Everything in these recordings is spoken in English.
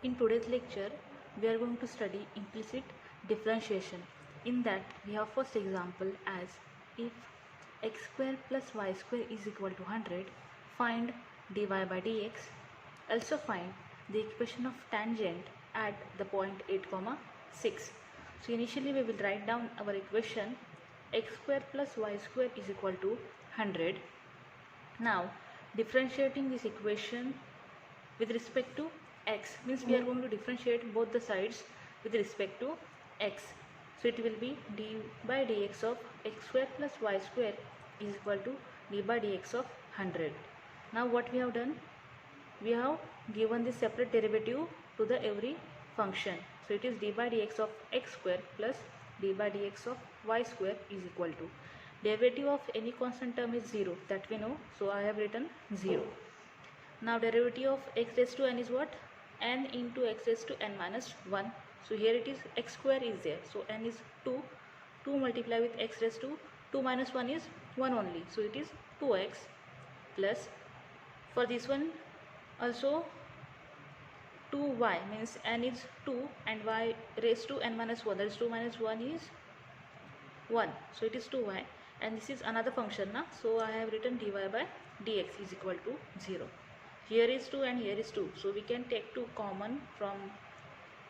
In today's lecture, we are going to study implicit differentiation. In that, we have first example as if x square plus y square is equal to 100, find dy by dx. Also find the equation of tangent at the point 8, 6. So initially we will write down our equation x square plus y square is equal to 100. Now differentiating this equation with respect to x means we are going to differentiate both the sides with respect to x. So it will be d by dx of x square plus y square is equal to d by dx of 100. Now what we have done? We have given the separate derivative to the every function. So it is d by dx of x square plus d by dx of y square is equal to derivative of any constant term is 0, that we know. So I have written 0. Now derivative of x raised to n is what? N into x raised to n minus 1. So here it is x square is there. So n is 2. 2 multiply with x raised to 2 minus 1 is 1 only. So it is 2x plus, for this one also 2y means n is 2 and y raised to n minus 1, that is 2 minus 1 is 1. So it is 2y, and this is another function now. So I have written dy by dx is equal to 0. Here is 2 and here is 2. So we can take 2 common from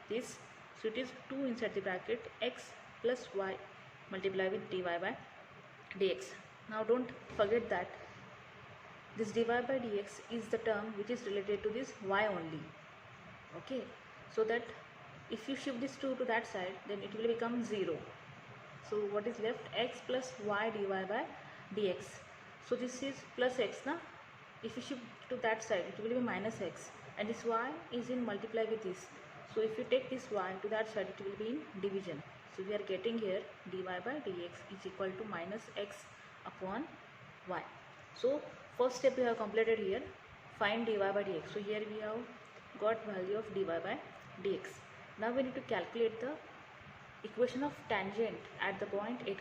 this. So it is 2 inside the bracket x plus y multiply with dy by dx. Now don't forget that this dy by dx is the term which is related to this y only. Okay. So that if you shift this 2 to that side, then it will become 0. So what is left? X plus y dy by dx. So this is plus x now. If you shift to that side, it will be minus x, and this y is in multiply with this. So if you take this y to that side, it will be in division. So we are getting here dy by dx is equal to minus x upon y. So first step we have completed here, find dy by dx. So here we have got value of dy by dx. Now we need to calculate the equation of tangent at the point 8,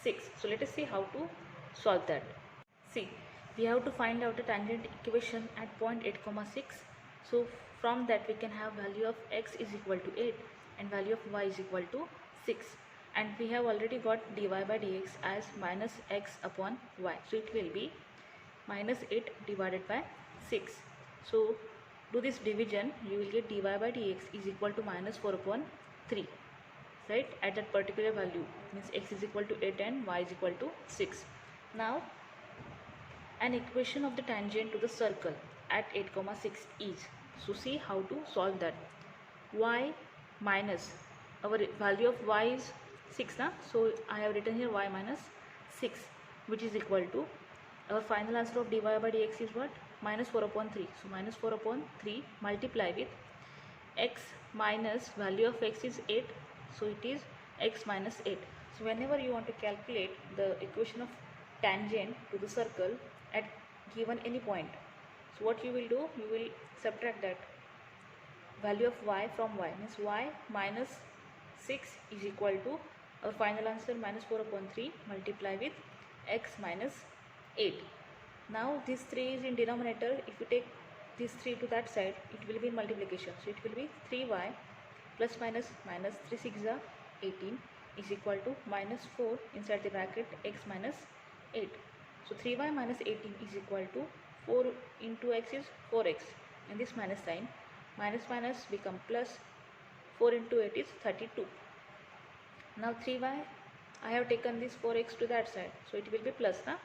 6. So let us see how to solve that. See, we have to find out the tangent equation at point 8, 6. So from that we can have value of x is equal to 8 and value of y is equal to 6, and we have already got dy by dx as minus x upon y. So it will be minus 8 divided by 6. So do this division, you will get dy by dx is equal to minus 4 upon 3, right, at that particular value, means x is equal to 8 and y is equal to 6. Now an equation of the tangent to the circle at 8, 6 is, so see how to solve that. Y minus, our value of y is 6 now, so I have written here y minus 6, which is equal to, our final answer of dy by dx is what? Minus 4 upon 3. So minus 4 upon 3 multiply with x minus value of x is 8, so it is x minus 8. So whenever you want to calculate the equation of tangent to the circle at given any point, so what you will do, you will subtract that value of y from y, means y minus 6 is equal to our final answer minus 4 upon 3 multiply with x minus 8. Now this 3 is in denominator. If you take this 3 to that side, it will be in multiplication. So it will be 3y plus minus minus 3 6 are 18 is equal to minus 4 inside the bracket x minus 8. So 3y minus 18 is equal to 4 into x is 4x, and this minus sign, minus minus become plus, 4 into 8 is 32. Now 3y, I have taken this 4x to that side, so it will be plus now.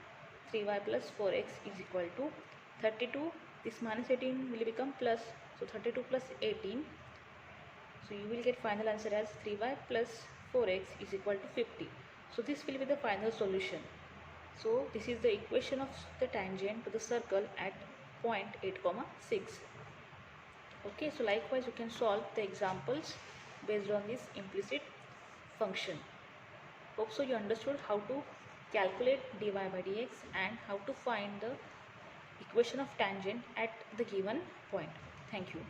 3y plus 4x is equal to 32. This minus 18 will become plus, so 32 plus 18. So you will get final answer as 3y plus 4x is equal to 50. So this will be the final solution. So this is the equation of the tangent to the circle at point 8, 6. Okay, so likewise you can solve the examples based on this implicit function. Hope so you understood how to calculate dy by dx and how to find the equation of tangent at the given point. Thank you.